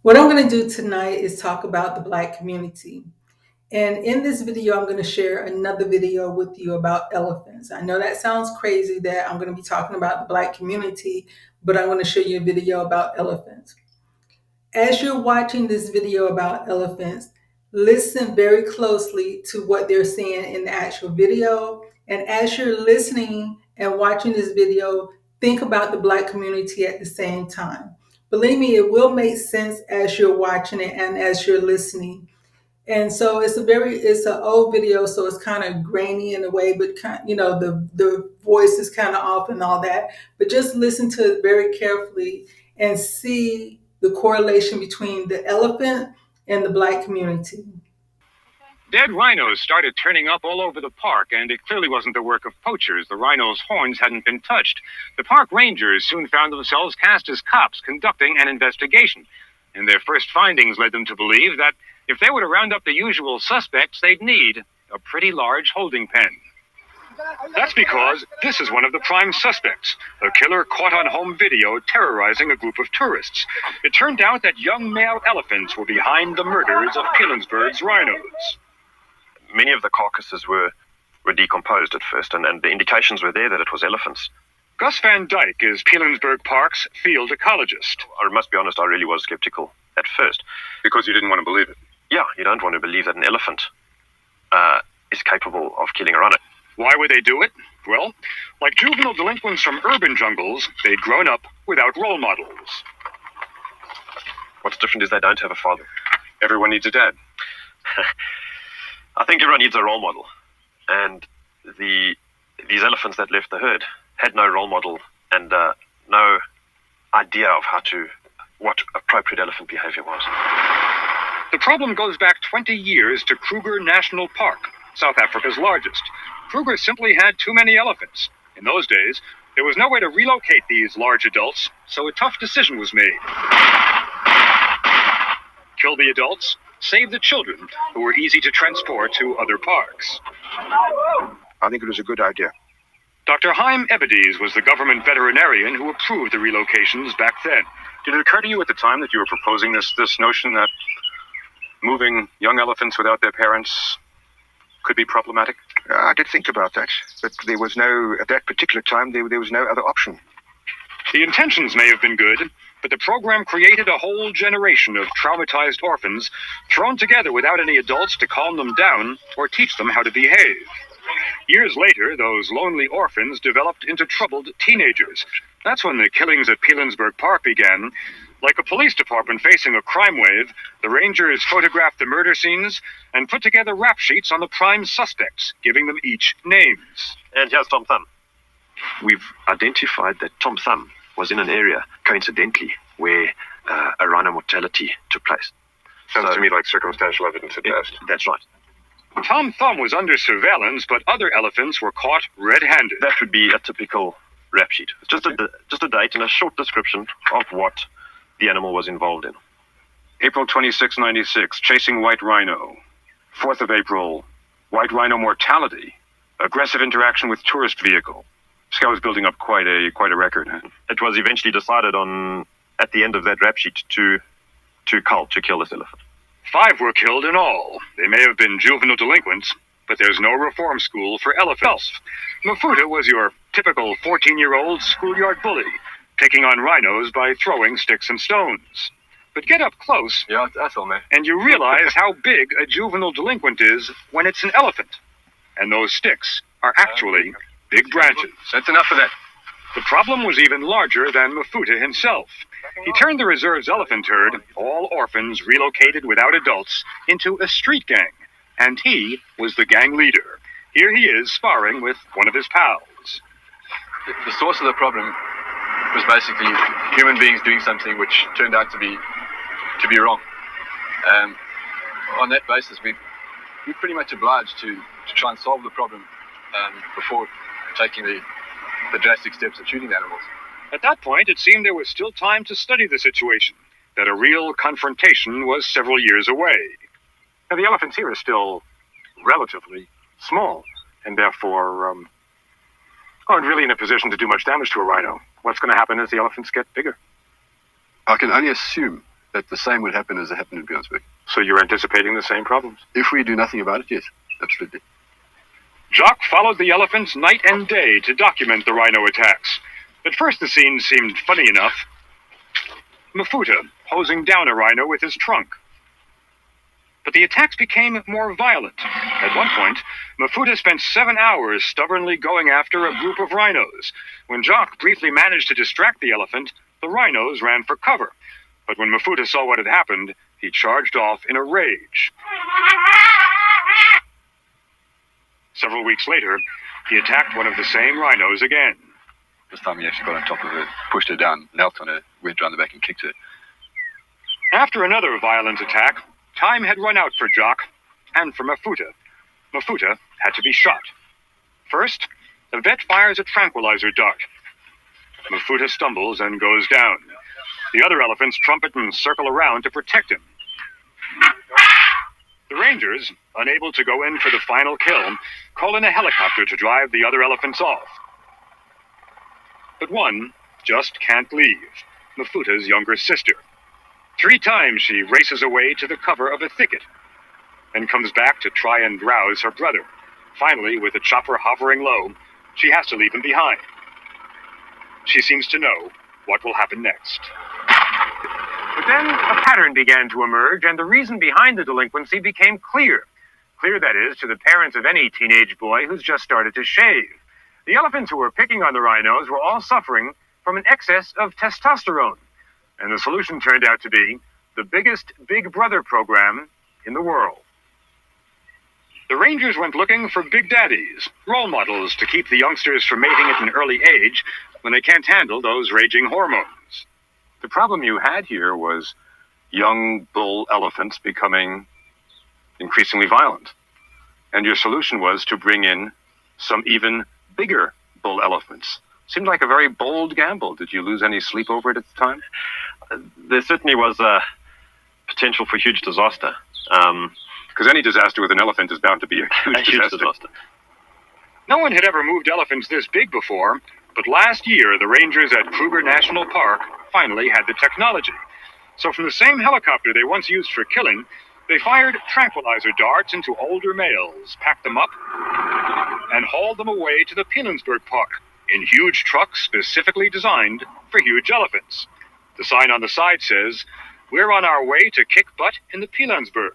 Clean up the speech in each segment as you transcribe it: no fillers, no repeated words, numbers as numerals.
What I'm going to do tonight is talk about the Black community. And in this video, I'm going to share another video with you about elephants. I know that sounds crazy that I'm going to be talking about the Black community, but I'm going to show you a video about elephants. As you're watching this video about elephants, listen very closely to what they're saying in the actual video. And as you're listening and watching this video, think about the Black community at the same time. Believe me, it will make sense as you're watching it and as you're listening. And so it's an old video, so it's kind of grainy in a way, but the voice is kind of off and all that. But just listen to it very carefully and see the correlation between the elephant and the Black community. Dead rhinos started turning up all over the park, and it clearly wasn't the work of poachers. The rhinos' horns hadn't been touched. The park rangers soon found themselves cast as cops conducting an investigation, and their first findings led them to believe that if they were to round up the usual suspects, they'd need a pretty large holding pen. That's because this is one of the prime suspects, a killer caught on home video terrorizing a group of tourists. It turned out that young male elephants were behind the murders of Pilanesberg's rhinos. Many of the carcasses were decomposed at first, and the indications were there that it was elephants. Gus Van Dyke is Pilanesberg Park's field ecologist. I must be honest, I really was skeptical at first. Because you didn't want to believe it? Yeah, you don't want to believe that an elephant is capable of killing a rhino. Why would they do it? Well, like juvenile delinquents from urban jungles, they'd grown up without role models. What's different is they don't have a father. Everyone needs a dad. I think everyone needs a role model. And these elephants that left the herd had no role model and no idea of what appropriate elephant behavior was. The problem goes back 20 years to Kruger National Park, South Africa's largest. Kruger simply had too many elephants. In those days, there was no way to relocate these large adults, so a tough decision was made. Kill the adults, save the children, who were easy to transport to other parks. I think it was a good idea. Dr. Haim Ebedes was the government veterinarian who approved the relocations back then. Did it occur to you at the time that you were proposing this notion that moving young elephants without their parents could be problematic? I did think about that, but there was at that particular time, there was no other option. The intentions may have been good, but the program created a whole generation of traumatized orphans thrown together without any adults to calm them down or teach them how to behave. Years later, those lonely orphans developed into troubled teenagers. That's when the killings at Pilanesberg Park began. Like a police department facing a crime wave, the rangers photographed the murder scenes and put together rap sheets on the prime suspects, giving them each names. And here's Tom Thumb. We've identified that Tom Thumb was in an area, coincidentally, where a rhino mortality took place. Sounds to me like circumstantial evidence at best. That's right. Tom Thumb was under surveillance, but other elephants were caught red-handed. That would be a typical rap sheet. It's just a date and a short description of what the animal was involved in. April 26, 96, chasing white rhino. 4th of April, white rhino mortality. Aggressive interaction with tourist vehicle. This guy was building up quite a record. Huh? It was eventually decided at the end of that rap sheet to kill this elephant. 5 were killed in all. They may have been juvenile delinquents, but there's no reform school for elephants. Mafuta was your typical 14-year-old schoolyard bully, taking on rhinos by throwing sticks and stones. But get up close, Yeah, that's all, man. and you realize how big a juvenile delinquent is when it's an elephant. And those sticks are actually big branches. That's enough of that. The problem was even larger than Mafuta himself. He turned the reserve's elephant herd, all orphans relocated without adults, into a street gang, and he was the gang leader. Here he is sparring with one of his pals. The source of the problem was basically human beings doing something which turned out to be wrong. On that basis, we're pretty much obliged to try and solve the problem before taking the drastic steps of shooting the animals. At that point, it seemed there was still time to study the situation, that a real confrontation was several years away. Now, the elephants here are still relatively small, and therefore aren't really in a position to do much damage to a rhino. What's going to happen as the elephants get bigger? I can only assume that the same would happen as it happened in Bjornsburg. So you're anticipating the same problems? If we do nothing about it, yes, absolutely. Jock followed the elephants night and day to document the rhino attacks. At first the scene seemed funny enough. Mafuta hosing down a rhino with his trunk. But the attacks became more violent. At one point, Mafuta spent 7 hours stubbornly going after a group of rhinos. When Jock briefly managed to distract the elephant, the rhinos ran for cover. But when Mafuta saw what had happened, he charged off in a rage. Several weeks later, he attacked one of the same rhinos again. This time he actually got on top of her, pushed her down, knelt on her, went around the back and kicked her. After another violent attack, time had run out for Jock and for Mafuta. Mafuta had to be shot. First, the vet fires a tranquilizer dart. Mafuta stumbles and goes down. The other elephants trumpet and circle around to protect him. The rangers, unable to go in for the final kill, call in a helicopter to drive the other elephants off. But one just can't leave, Mafuta's younger sister. 3 times she races away to the cover of a thicket, then comes back to try and rouse her brother. Finally, with the chopper hovering low, she has to leave him behind. She seems to know what will happen next. But then a pattern began to emerge, and the reason behind the delinquency became clear. Clear, that is, to the parents of any teenage boy who's just started to shave. The elephants who were picking on the rhinos were all suffering from an excess of testosterone. And the solution turned out to be the biggest Big Brother program in the world. The rangers went looking for big daddies, role models to keep the youngsters from mating at an early age when they can't handle those raging hormones. The problem you had here was young bull elephants becoming increasingly violent. And your solution was to bring in some even bigger bull elephants. Seemed like a very bold gamble. Did you lose any sleep over it at the time? There certainly was a potential for huge disaster. Because any disaster with an elephant is bound to be a huge disaster. No one had ever moved elephants this big before, but last year the rangers at Kruger National Park finally had the technology. So from the same helicopter they once used for killing, they fired tranquilizer darts into older males, packed them up, and hauled them away to the Pilanesberg Park in huge trucks specifically designed for huge elephants. The sign on the side says, "We're on our way to kick butt in the Pilanesberg."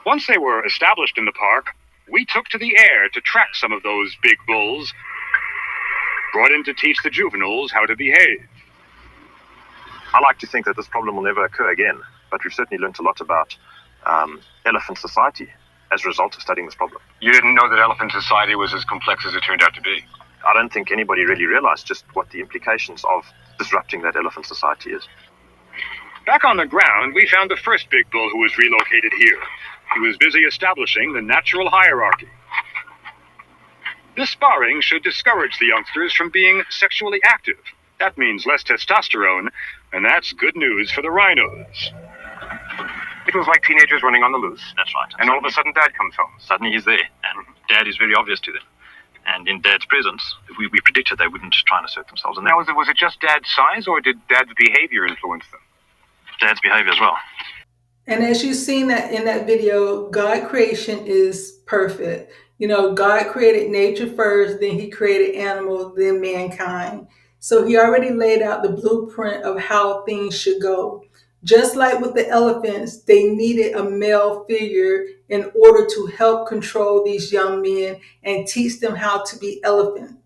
Once they were established in the park, we took to the air to track some of those big bulls, brought in to teach the juveniles how to behave. I like to think that this problem will never occur again, but we've certainly learnt a lot about elephant society as a result of studying this problem. You didn't know that elephant society was as complex as it turned out to be. I don't think anybody really realized just what the implications of disrupting that elephant society is. Back on the ground, we found the first big bull who was relocated here. He was busy establishing the natural hierarchy. This sparring should discourage the youngsters from being sexually active. That means less testosterone, and that's good news for the rhinos. It was like teenagers running on the loose. That's right. And all of a sudden Dad comes home. Suddenly he's there, and Dad is very obvious to them. And in Dad's presence, we predicted they wouldn't try and assert themselves. And Now, was it just Dad's size, or did Dad's behavior influence them? Dad's behavior as well. And as you've seen that in that video, God creation is perfect. You know, God created nature first, then he created animals, then mankind. So he already laid out the blueprint of how things should go. Just like with the elephants, they needed a male figure in order to help control these young men and teach them how to be elephant.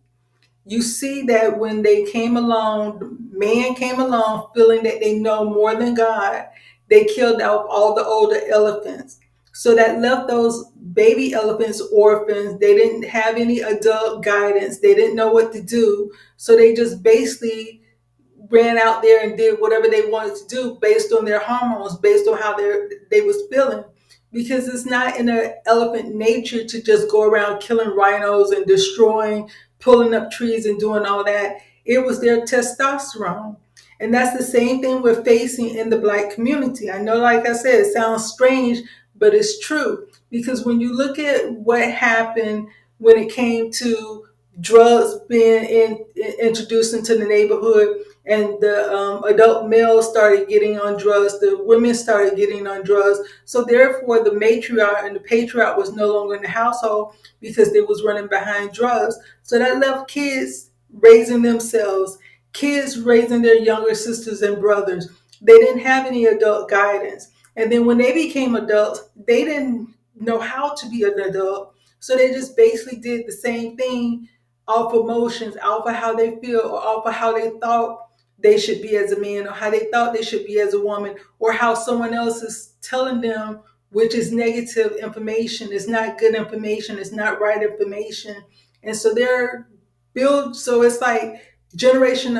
You see that when they came along, man came along feeling that they know more than God, they killed off all the older elephants. So that left those baby elephants orphans. They didn't have any adult guidance. They didn't know what to do. So they just basically ran out there and did whatever they wanted to do based on their hormones, based on how they was feeling. Because it's not in an elephant nature to just go around killing rhinos and destroying, pulling up trees and doing all that. It was their testosterone. And that's the same thing we're facing in the Black community. I know, like I said, it sounds strange, but it's true. Because when you look at what happened when it came to drugs being introduced into the neighborhood, and the adult males started getting on drugs, the women started getting on drugs. So therefore, the matriarch and the patriarch was no longer in the household because they was running behind drugs. So that left kids raising themselves, kids raising their younger sisters and brothers. They didn't have any adult guidance. And then when they became adults, they didn't know how to be an adult. So they just basically did the same thing off emotions, off of how they feel, or off of how they thought they should be as a man, or how they thought they should be as a woman, or how someone else is telling them, which is negative information, it's not good information, it's not right information. And so they're built, so it's like generation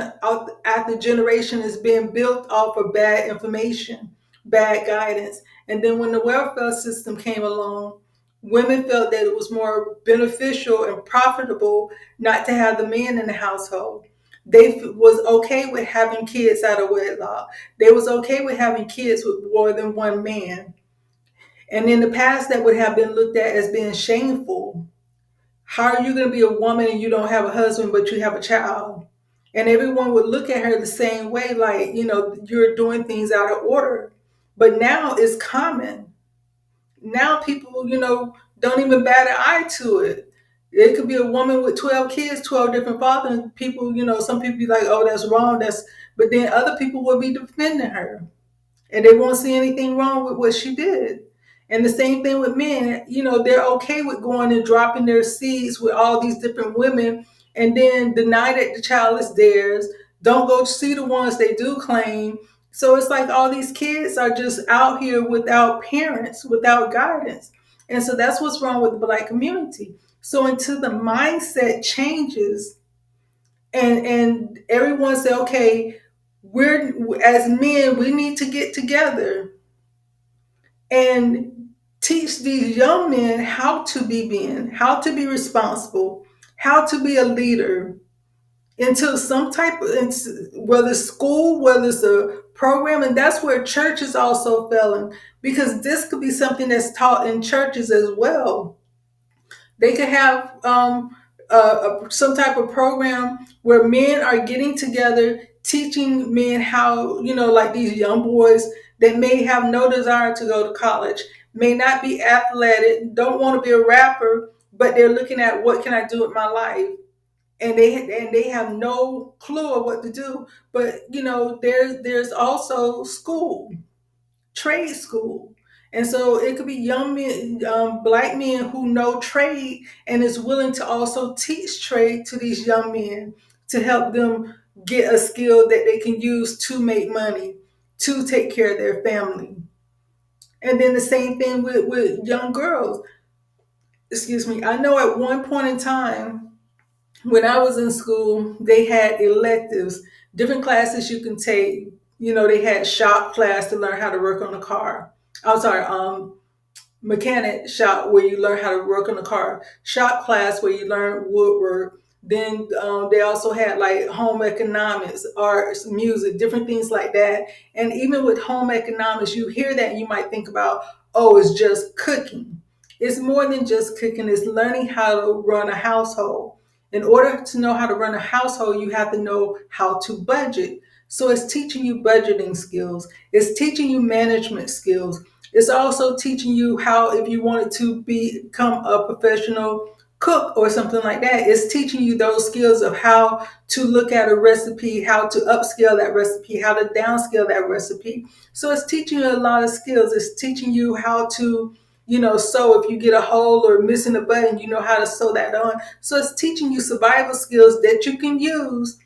after generation is being built off of bad information, bad guidance. And then when the welfare system came along, women felt that it was more beneficial and profitable not to have the man in the household. They was okay with having kids out of wedlock. They was okay with having kids with more than one man. And in the past, that would have been looked at as being shameful. How are you going to be a woman and you don't have a husband, but you have a child? And everyone would look at her the same way, like, you're doing things out of order. But now it's common. Now people, don't even bat an eye to it. It could be a woman with 12 kids, 12 different fathers. People, some people be like, oh, that's wrong. But then other people will be defending her, and they won't see anything wrong with what she did. And the same thing with men, they're okay with going and dropping their seeds with all these different women and then deny that the child is theirs. Don't go see the ones they do claim. So it's like all these kids are just out here without parents, without guidance. And so that's what's wrong with the Black community. So until the mindset changes and everyone say, okay, we're as men, we need to get together and teach these young men how to be men, how to be responsible, how to be a leader into some type of, whether it's school, whether it's a program. And that's where church is also failing, because this could be something that's taught in churches as well. They could have some type of program where men are getting together, teaching men how, like these young boys that may have no desire to go to college, may not be athletic, don't want to be a rapper, but they're looking at what can I do with my life, and they have no clue of what to do. But there's also school, trade school. And so it could be young men, Black men who know trade and is willing to also teach trade to these young men to help them get a skill that they can use to make money, to take care of their family. And then the same thing with young girls. Excuse me. I know at one point in time, when I was in school, they had electives, different classes you can take. They had shop class to learn how to work on a car. I'm sorry, mechanic shop where you learn how to work on a car. Shop class where you learn woodwork. Then they also had like home economics, arts, music, different things like that. And even with home economics, you hear that and you might think about, oh, it's just cooking. It's more than just cooking. It's learning how to run a household. In order to know how to run a household, you have to know how to budget. So it's teaching you budgeting skills. It's teaching you management skills. It's also teaching you how, if you wanted to become a professional cook or something like that, it's teaching you those skills of how to look at a recipe, how to upscale that recipe, how to downscale that recipe. So it's teaching you a lot of skills. It's teaching you how to, sew. If you get a hole or missing a button, you know how to sew that on. So it's teaching you survival skills that you can use,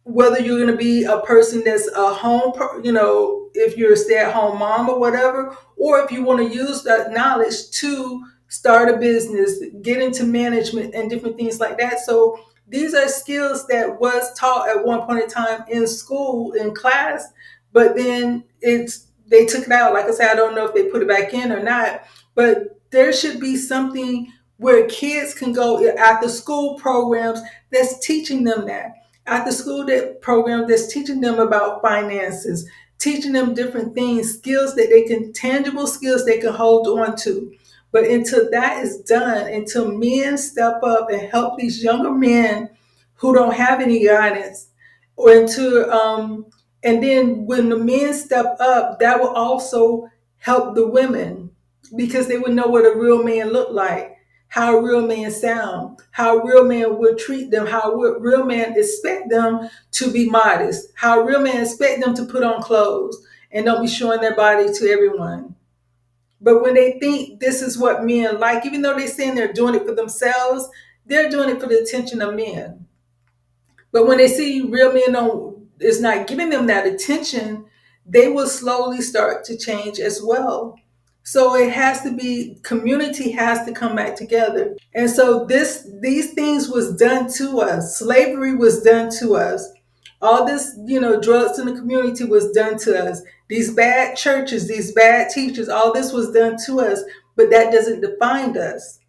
whether you're going to be a person that's a home, if you're a stay-at-home mom or whatever, or if you want to use that knowledge to start a business, get into management and different things like that. So these are skills that was taught at one point in time in school, in class, but then they took it out. Like I said, I don't know if they put it back in or not, but there should be something where kids can go after school programs that's teaching them that. After school program that's teaching them about finances, teaching them different things, skills that they can, tangible skills they can hold on to. But until that is done, until men step up and help these younger men who don't have any guidance, or into and then when the men step up, that will also help the women, because they would know what a real man looked like, how a real man sound, how a real man would treat them, how a real man expect them to be modest, how a real man expect them to put on clothes and don't be showing their body to everyone. But when they think this is what men like, even though they're saying they're doing it for themselves, they're doing it for the attention of men. But when they see real men is not giving them that attention, they will slowly start to change as well. So it has to be, community has to come back together. And so these things was done to us. Slavery was done to us. All this, drugs in the community was done to us. These bad churches, these bad teachers, all this was done to us, but that doesn't define us.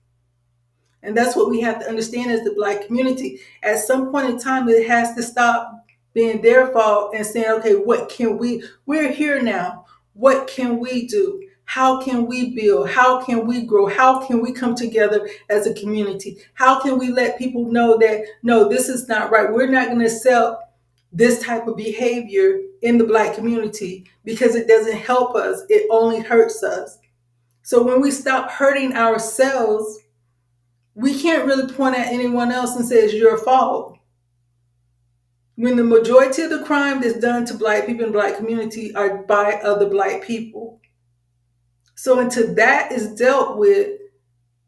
And that's what we have to understand as the Black community. At some point in time, it has to stop being their fault and saying, okay, we're here now. What can we do? How can we build? How can we grow? How can we come together as a community? How can we let people know that, no, this is not right. We're not going to accept this type of behavior in the Black community because it doesn't help us. It only hurts us. So when we stop hurting ourselves, we can't really point at anyone else and say it's your fault. When the majority of the crime that's done to Black people in the Black community are by other Black people. So until that is dealt with,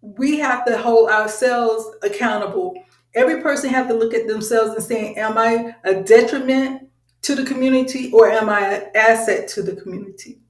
we have to hold ourselves accountable. Every person have to look at themselves and say, am I a detriment to the community or am I an asset to the community?